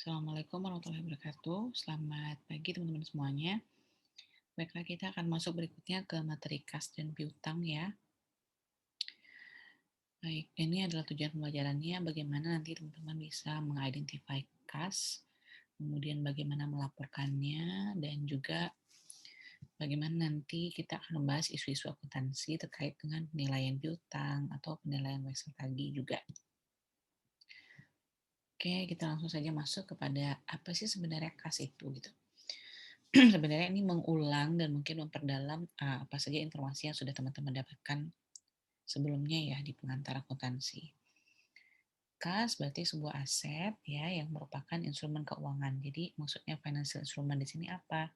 Assalamualaikum warahmatullahi wabarakatuh. Selamat pagi teman-teman semuanya. Baiklah, kita akan masuk berikutnya ke materi kas dan piutang ya. Baik, ini adalah tujuan pembelajarannya bagaimana nanti teman-teman bisa mengidentify kas, kemudian bagaimana melaporkannya, dan juga bagaimana nanti kita akan membahas isu-isu akuntansi terkait dengan penilaian piutang atau penilaian wesel tagih juga. Oke, kita langsung saja masuk kepada apa sih sebenarnya kas itu gitu. Sebenarnya ini mengulang dan mungkin memperdalam apa saja informasi yang sudah teman-teman dapatkan sebelumnya ya di pengantar akuntansi. Kas berarti sebuah aset ya yang merupakan instrumen keuangan. Jadi maksudnya financial instrument di sini apa?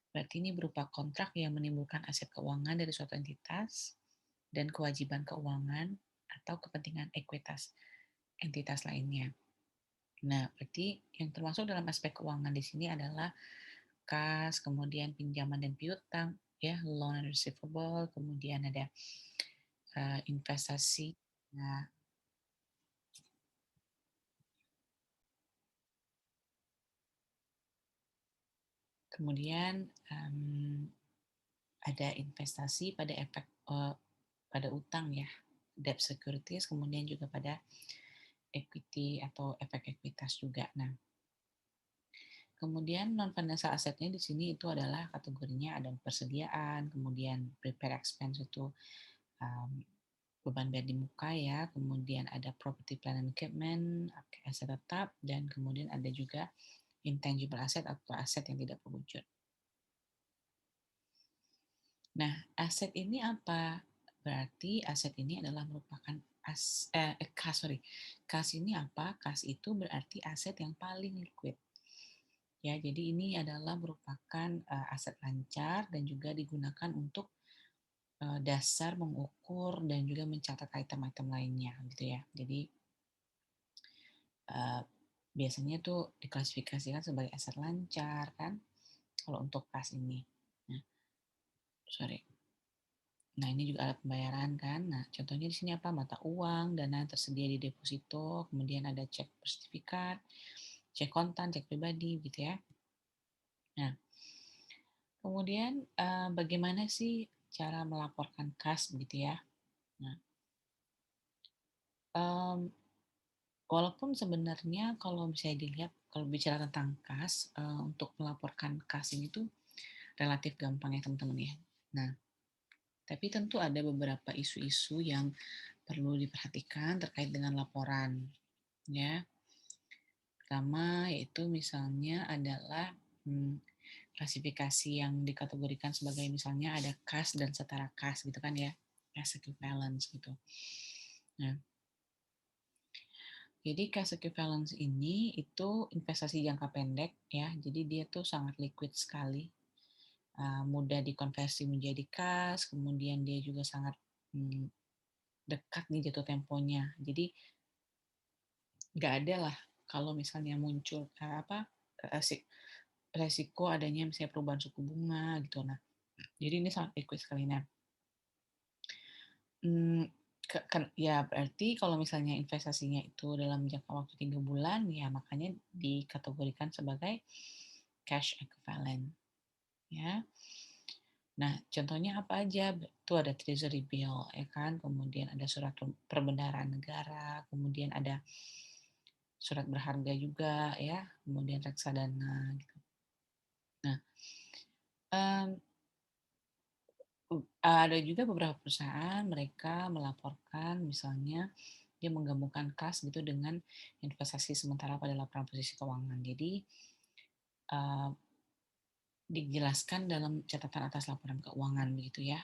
Berarti ini berupa kontrak yang menimbulkan aset keuangan dari suatu entitas dan kewajiban keuangan atau kepentingan ekuitas entitas lainnya. Nah, berarti yang termasuk dalam aspek keuangan di sini adalah kas, kemudian pinjaman dan piutang, ya, loan and receivable, kemudian ada investasi. Nah, kemudian ada investasi pada efek pada utang ya, debt securities, kemudian juga pada equity atau efek ekuitas juga. Nah, kemudian non financial asetnya di sini itu adalah kategorinya ada persediaan, kemudian prepare expense itu um, beban bayar di muka ya, kemudian ada property plant and equipment, aset tetap, dan kemudian ada juga intangible asset atau aset yang tidak berwujud. Nah, aset ini apa? Berarti aset ini adalah merupakan kas ini apa? Kas itu berarti aset yang paling liquid. Ya, jadi ini adalah merupakan aset lancar dan juga digunakan untuk dasar mengukur dan juga mencatat item-item lainnya gitu ya. Jadi biasanya tuh diklasifikasikan sebagai aset lancar kan kalau untuk kas ini. Nah, sorry. Nah, ini juga alat pembayaran kan. Nah, contohnya di sini apa? Mata uang, dana tersedia di deposito, kemudian ada cek sertifikat, cek kontan, cek pribadi gitu ya. Nah, kemudian bagaimana sih cara melaporkan kas begitu ya? Nah, um, walaupun sebenarnya kalau misalnya dilihat kalau bicara tentang kas untuk melaporkan kas ini tuh relatif gampang ya teman-teman ya. Nah, tapi tentu ada beberapa isu-isu yang perlu diperhatikan terkait dengan laporan ya. Pertama yaitu misalnya adalah klasifikasi yang dikategorikan sebagai misalnya ada kas dan setara kas gitu kan ya, cash equivalence gitu. Nah, jadi cash equivalence ini itu investasi jangka pendek ya, jadi dia tuh sangat liquid sekali, mudah dikonversi menjadi kas, kemudian dia juga sangat dekat nih jatuh temponya. Jadi nggak ada lah kalau misalnya muncul resiko adanya misalnya perubahan suku bunga gitu. Nah, jadi ini sangat liquid sekali. Nah, ya berarti kalau misalnya investasinya itu dalam jangka waktu 3 bulan, ya makanya dikategorikan sebagai cash equivalent. Ya. Nah, contohnya apa aja? Itu ada treasury bill, ya kan? Kemudian ada surat perbendaharaan negara, kemudian ada surat berharga juga, ya. Kemudian reksadana, gitu. Nah, ada juga beberapa perusahaan mereka melaporkan misalnya dia menggabungkan kas gitu dengan investasi sementara pada laporan posisi keuangan. Jadi dijelaskan dalam catatan atas laporan keuangan begitu ya.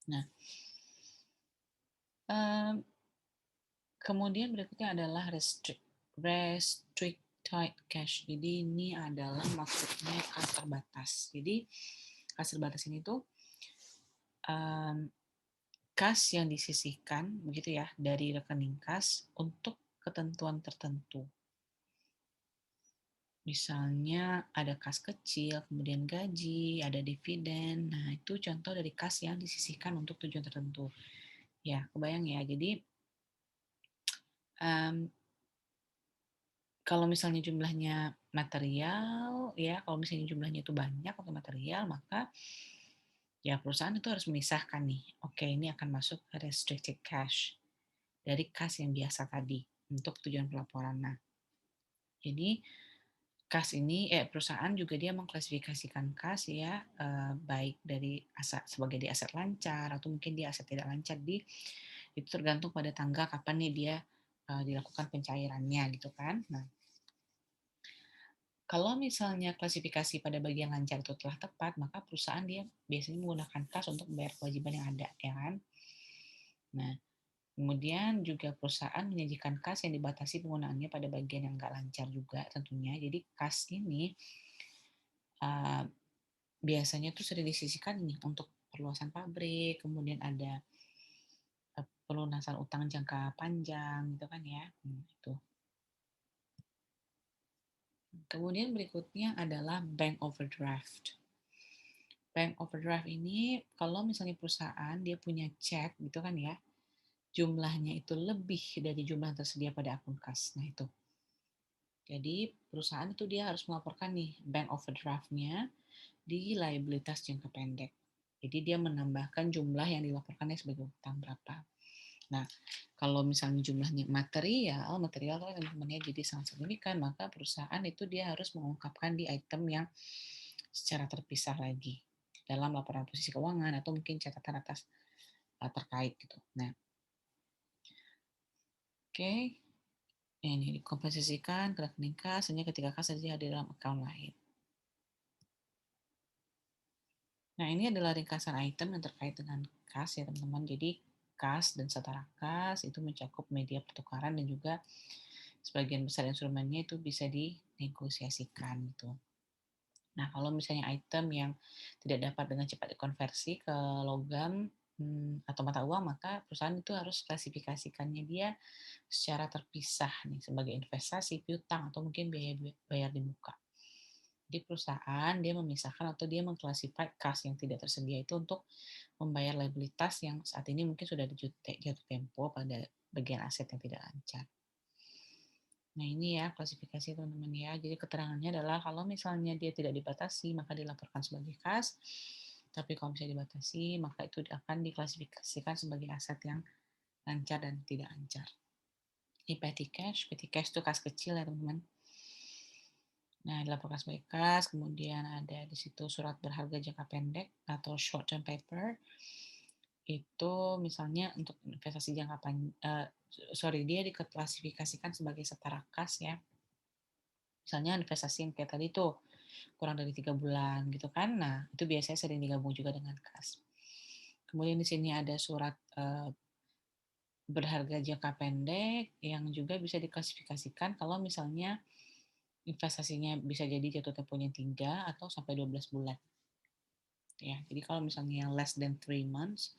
Nah, kemudian berikutnya adalah restricted cash. Jadi ini adalah maksudnya kas terbatas. Jadi kas terbatas ini tuh kas yang disisihkan begitu ya dari rekening kas untuk ketentuan tertentu. Misalnya ada kas kecil, kemudian gaji, ada dividen. Nah, itu contoh dari kas yang disisihkan untuk tujuan tertentu. Ya, kebayang ya. Jadi Kalau misalnya jumlahnya material, ya kalau misalnya jumlahnya itu banyak atau material, maka ya perusahaan itu harus memisahkan nih. Oke, ini akan masuk ke restricted cash dari kas yang biasa tadi untuk tujuan pelaporan. Nah, jadi kas ini perusahaan juga dia mengklasifikasikan kas ya baik dari aset sebagai di aset lancar atau mungkin dia aset tidak lancar itu tergantung pada tanggal kapan nih dia dilakukan pencairannya gitu kan. Nah, kalau misalnya klasifikasi pada bagian lancar itu telah tepat, maka perusahaan dia biasanya menggunakan kas untuk membayar kewajiban yang ada, ya kan? Nah, kemudian juga perusahaan menyajikan kas yang dibatasi penggunaannya pada bagian yang nggak lancar juga tentunya. Jadi kas ini uh, biasanya tuh sering disisihkan nih untuk perluasan pabrik, kemudian ada pelunasan utang jangka panjang gitu kan ya. Itu. Kemudian berikutnya adalah bank overdraft. Bank overdraft ini kalau misalnya perusahaan dia punya cek gitu kan ya, jumlahnya itu lebih dari jumlah yang tersedia pada akun kas. Nah itu. Jadi perusahaan itu dia harus melaporkan nih bank overdraft-nya di liabilitas jangka pendek. Jadi dia menambahkan jumlah yang dilaporkannya sebagai utang berapa. Nah, kalau misalnya jumlahnya material kan teman-temannya jadi sangat signifikan, maka perusahaan itu dia harus mengungkapkan di item yang secara terpisah lagi dalam laporan posisi keuangan atau mungkin catatan atas terkait gitu. Nah, oke, ini dikompensasikan ke rekening kas hanya ketika kas saja di dalam account lain. Nah, ini adalah ringkasan item yang terkait dengan kas ya teman-teman. Jadi kas dan setara kas itu mencakup media pertukaran dan juga sebagian besar instrumennya itu bisa dinegosiasikan gitu. Nah, kalau misalnya item yang tidak dapat dengan cepat dikonversi ke logam atau mata uang, maka perusahaan itu harus klasifikasikannya dia secara terpisah nih sebagai investasi, piutang atau mungkin biaya bayar di muka. Di perusahaan dia memisahkan atau dia mengklasifikasi kas yang tidak tersedia itu untuk membayar liabilitas yang saat ini mungkin sudah jatuh tempo pada bagian aset yang tidak lancar. Nah ini ya klasifikasi teman-teman ya. Jadi keterangannya adalah kalau misalnya dia tidak dibatasi maka dilaporkan sebagai kas. Tapi kalau misalnya dibatasi maka itu akan diklasifikasikan sebagai aset yang lancar dan tidak lancar. Ini petty cash itu kas kecil ya teman-teman. Nah, dilaporkan sebagai kas, kemudian ada di situ surat berharga jangka pendek atau short term paper. Itu misalnya untuk investasi jangka panjang, dia diklasifikasikan sebagai setara kas ya. Misalnya investasi yang kayak tadi tuh kurang dari 3 bulan gitu kan. Nah, itu biasanya sering digabung juga dengan kas. Kemudian di sini ada surat berharga jangka pendek yang juga bisa diklasifikasikan kalau misalnya investasinya bisa jadi jatuh temponya 3 atau sampai 12 bulan. Ya, jadi kalau misalnya less than 3 months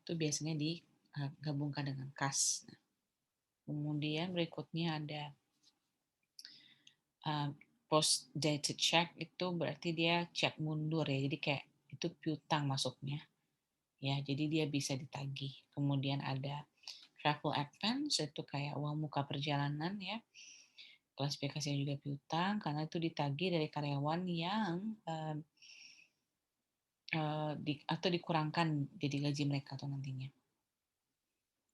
itu biasanya digabungkan dengan kas. Nah, kemudian berikutnya ada post dated check itu berarti dia cek mundur ya. Jadi kayak itu piutang masuknya. Ya, jadi dia bisa ditagih. Kemudian ada travel advance itu kayak uang muka perjalanan ya. Klasifikasinya juga piutang karena itu ditagih dari karyawan yang atau dikurangkan jadi gaji mereka atau nantinya.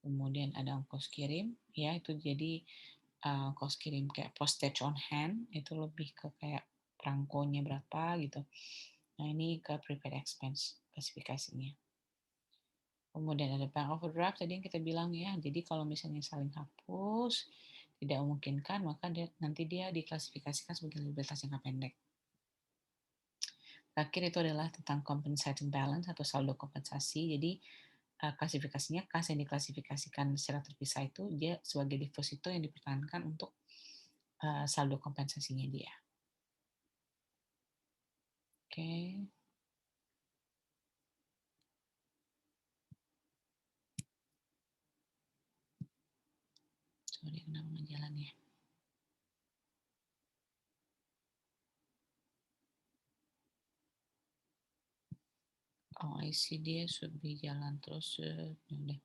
Kemudian ada ongkos kirim ya itu jadi ongkos kirim kayak postage on hand itu lebih ke kayak perangkonya berapa gitu. Nah ini ke prepaid expense klasifikasinya. Kemudian ada bank overdraft tadi yang kita bilang ya. Jadi kalau misalnya saling hapus tidak memungkinkan maka nanti dia diklasifikasikan sebagai liabilitas jangka pendek. Terakhir itu adalah tentang compensating balance atau saldo kompensasi. Jadi klasifikasinya kas yang diklasifikasikan secara terpisah itu dia sebagai deposito yang dipertahankan untuk saldo kompensasinya dia. Oke. Sorry, kenapa nggak jalan ya? Oh, I see dia should be jalan terus. Udah.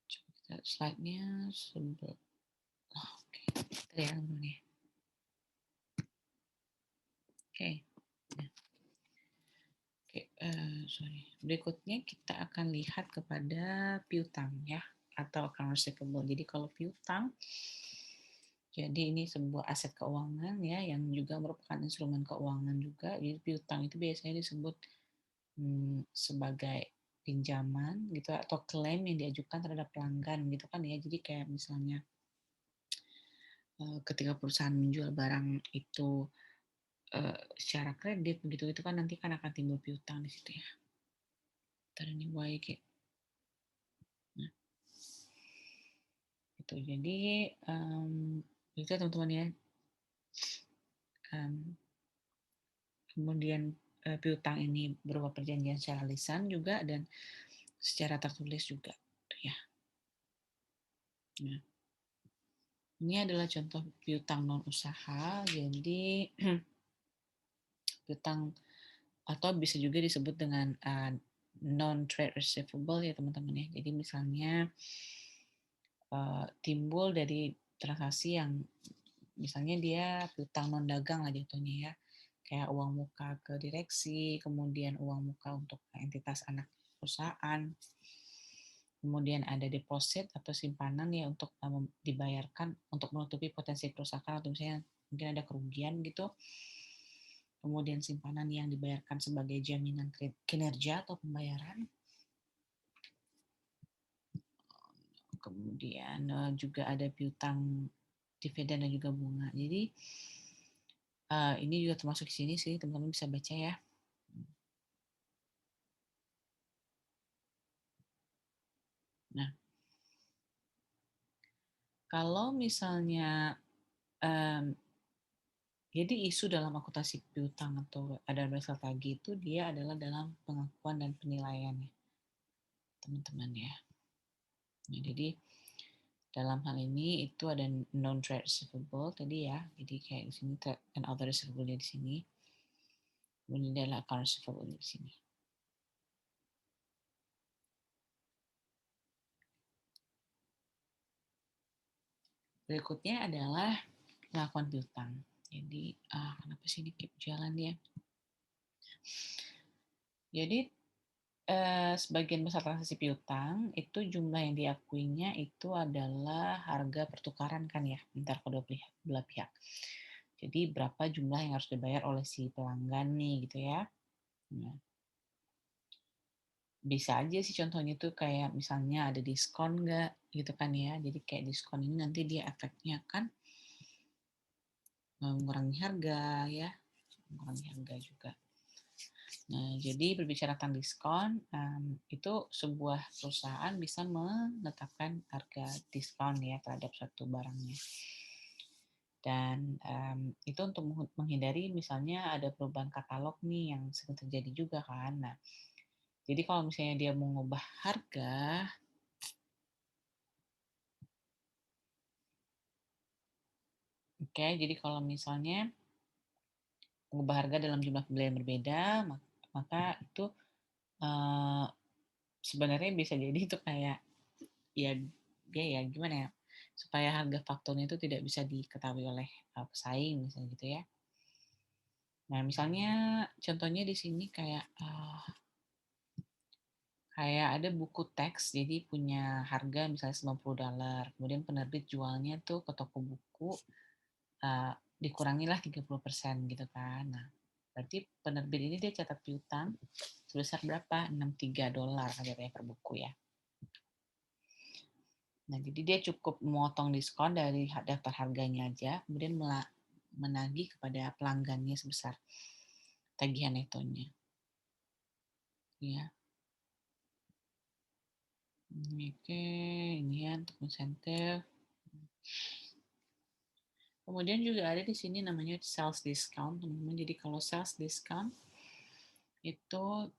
Coba kita slide-nya sebelum. Oh, oke. Bentar ya, teman-teman ya. Oke. Nah, oke, sorry. Berikutnya kita akan lihat kepada piutang ya, atau account receivable. Jadi kalau piutang, jadi ini sebuah aset keuangan ya, yang juga merupakan instrumen keuangan juga. Jadi piutang itu biasanya disebut sebagai pinjaman gitu atau klaim yang diajukan terhadap pelanggan gitu kan ya. Jadi kayak misalnya ketika perusahaan menjual barang itu secara kredit begitu itu kan nanti kan akan timbul piutang di situ ya. Ntar ini kayak nah, itu jadi itu ya teman-teman ya. Kemudian piutang ini berupa perjanjian secara lisan juga dan secara tertulis juga ya. Nah, ini adalah contoh piutang non usaha. Jadi piutang atau bisa juga disebut dengan non trade receivable ya teman-teman ya. Jadi misalnya timbul dari transaksi yang misalnya dia piutang non dagang lah jatuhnya ya. Kayak uang muka ke direksi, kemudian uang muka untuk entitas anak perusahaan. Kemudian ada deposit atau simpanan ya untuk dibayarkan untuk menutupi potensi kerusakan atau misalnya mungkin ada kerugian gitu. Kemudian simpanan yang dibayarkan sebagai jaminan kinerja atau pembayaran. Kemudian juga ada piutang dividen dan juga bunga. Jadi ini juga termasuk di sini sih, teman-teman bisa baca ya. Nah, kalau misalnya jadi isu dalam akuntansi piutang atau ada basel tagih itu dia adalah dalam pengakuan dan penilaian ya, teman-teman ya. Nah, jadi dalam hal ini itu ada non trade receivable tadi ya. Jadi kayak di sini trade and other receivable di sini. Kemudian adalah account receivable di sini. Berikutnya adalah pengakuan piutang. Jadi kenapa sih ini keep jalan ya? Jadi sebagian besar transaksi piutang itu jumlah yang diakuinya itu adalah harga pertukaran kan ya antar kedua belah pihak. Jadi berapa jumlah yang harus dibayar oleh si pelanggan nih gitu ya. Nah, bisa aja sih contohnya tuh kayak misalnya ada diskon nggak gitu kan ya. Jadi kayak diskon ini nanti dia efeknya kan mengurangi harga ya, mengurangi harga juga. Nah, jadi berbicara tentang diskon, itu sebuah perusahaan bisa menetapkan harga diskon ya terhadap satu barangnya. Dan itu untuk menghindari misalnya ada perubahan katalog nih yang sering terjadi juga kan. Nah, jadi kalau misalnya dia mau mengubah harga, oke, jadi kalau misalnya mengubah harga dalam jumlah pembelian berbeda, maka itu uh, sebenarnya bisa jadi itu kayak ya dia ya gimana ya supaya harga fakturnya itu tidak bisa diketahui oleh pesaing misalnya gitu ya. Nah misalnya contohnya di sini kayak ada buku teks jadi punya harga misalnya $90 kemudian penerbit jualnya tuh ke toko buku dikurangilah 30% gitu kan. Nah berarti penerbit ini dia catat piutang sebesar berapa? $63 harganya per buku ya. Nah, jadi dia cukup memotong diskon dari daftar harganya aja, kemudian menagih kepada pelanggannya sebesar tagihan netonya. Ya. Oke, ini ya untuk insentif. Kemudian juga ada di sini namanya sales discount, teman-teman. Jadi kalau sales discount itu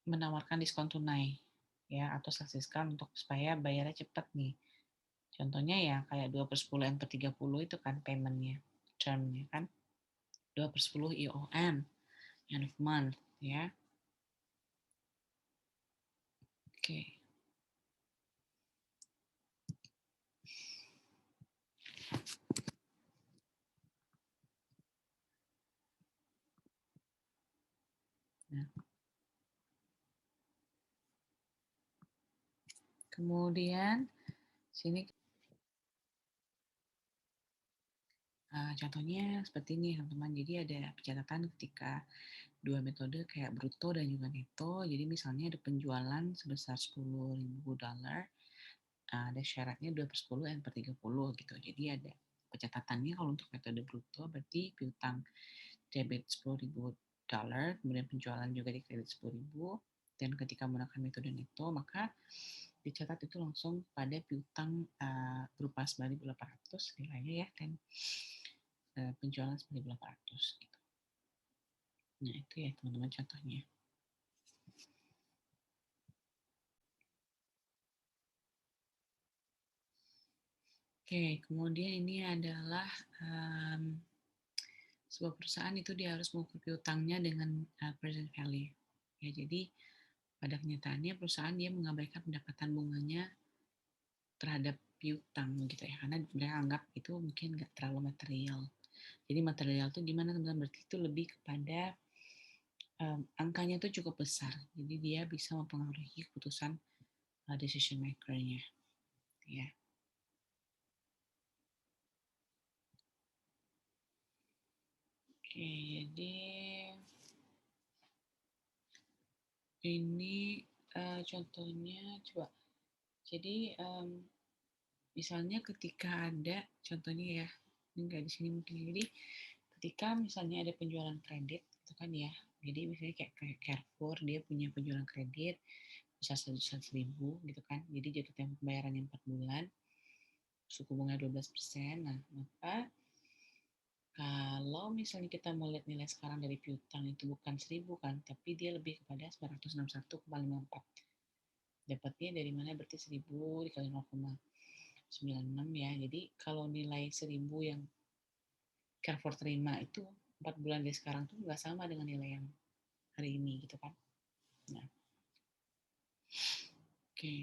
menawarkan diskon tunai ya atau sales discount untuk supaya bayarnya cepat nih. Contohnya ya kayak 2/10 N/30 itu kan paymentnya, termnya kan 2/10 IOM end of month ya. Oke. Kemudian sini contohnya seperti ini teman-teman. Jadi ada pencatatan ketika dua metode kayak bruto dan juga neto. Jadi misalnya ada penjualan sebesar $10.000, ada syaratnya 2/10 dan 1/30 gitu. Jadi ada pencatatannya kalau untuk metode bruto berarti piutang debit $10.000, kemudian penjualan juga di kredit 10.000, dan ketika menggunakan metode neto maka dicatat itu langsung pada piutang berupa 9.800 nilainya ya, dan penjualan 9.800 gitu. Nah itu ya teman-teman contohnya. Oke, kemudian ini adalah sebuah perusahaan itu dia harus mengukur piutangnya dengan present value. Ya, jadi pada kenyataannya perusahaan dia mengabaikan pendapatan bunganya terhadap piutang gitu ya, karena mereka anggap itu mungkin nggak terlalu material. Jadi material itu gimana teman-teman? Berarti itu lebih kepada angkanya itu cukup besar, jadi dia bisa mempengaruhi keputusan decision maker-nya. Ya. Oke, jadi ini contohnya coba. Jadi misalnya ketika ada contohnya ya, ini nggak di sini mungkin. Jadi ketika misalnya ada penjualan kredit itu kan ya, jadi misalnya kayak Carrefour dia punya penjualan kredit bisa 100.000 gitu kan, jadi jatuh tempo pembayarannya 4 bulan, suku bunga 12%. Nah maka kalau misalnya kita mau lihat nilai sekarang dari piutang itu bukan 1.000 kan, tapi dia lebih kepada 961,54. Dapatnya dari mana? Berarti 1.000 dikali 0,96 ya. Jadi kalau nilai 1.000 yang Carrefour terima itu 4 bulan dari sekarang tuh nggak sama dengan nilai yang hari ini gitu kan. Nah, oke.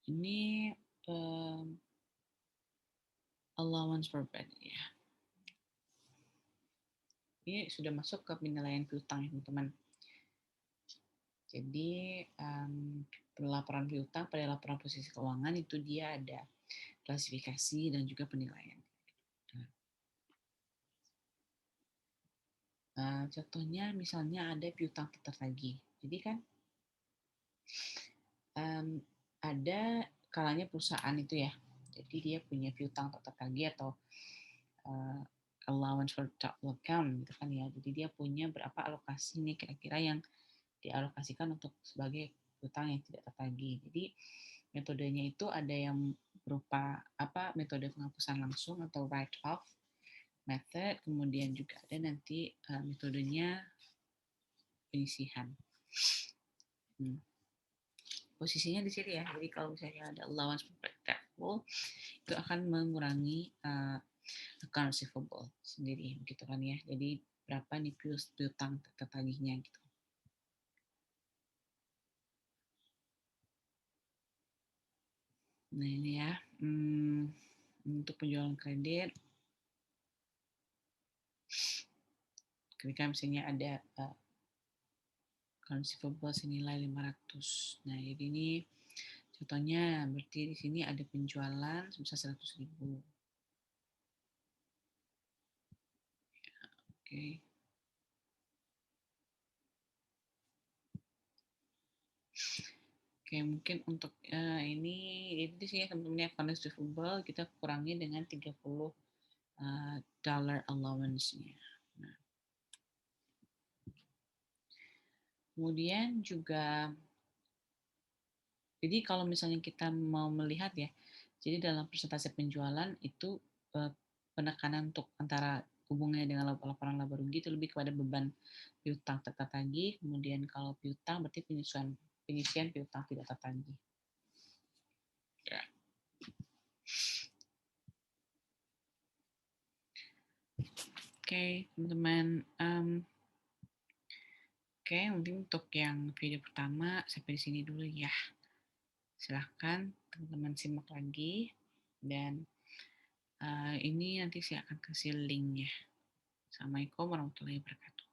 Ini um, allowance for bad ya. Ini sudah masuk ke penilaian piutang ya teman-teman. Jadi pelaporan piutang pada laporan posisi keuangan itu dia ada klasifikasi dan juga penilaian. Contohnya misalnya ada piutang tak tertagih. Jadi kan ada kalanya perusahaan itu ya, jadi dia punya piutang tak tertagih atau allowance for doubtful account gitu kan ya. Jadi dia punya berapa alokasi nih kira-kira yang dialokasikan untuk sebagai piutang yang tidak tertagih. Jadi metodenya itu ada yang berupa metode penghapusan langsung atau write off method, kemudian juga ada nanti metodenya penyisihan. Posisinya di sini ya. Jadi kalau misalnya ada allowance for doubtful itu akan mengurangi account receivable sendiri gitu kan ya. Jadi berapa nih piutang tertagihnya gitu. Nah ini ya, untuk penjualan kredit, ketika misalnya ada account receivable senilai 500. Nah jadi ini contohnya berarti di sini ada penjualan sebesar 100.000. Oke. Oke, mungkin untuk ini itu sih ya teman-teman, account receivable kita kurangi dengan 30 dollar allowance-nya. Nah, kemudian juga, jadi kalau misalnya kita mau melihat ya, jadi dalam persentase penjualan itu penekanan untuk antara hubungannya dengan laporan laba rugi itu lebih kepada beban piutang tak tertagih, kemudian kalau piutang berarti penyisian piutang tidak tertagih. Ya. Oke, teman-teman. Oke, mungkin untuk yang video pertama sampai di sini dulu ya. Silahkan teman-teman simak lagi, dan ini nanti saya akan kasih linknya. Assalamualaikum warahmatullahi wabarakatuh.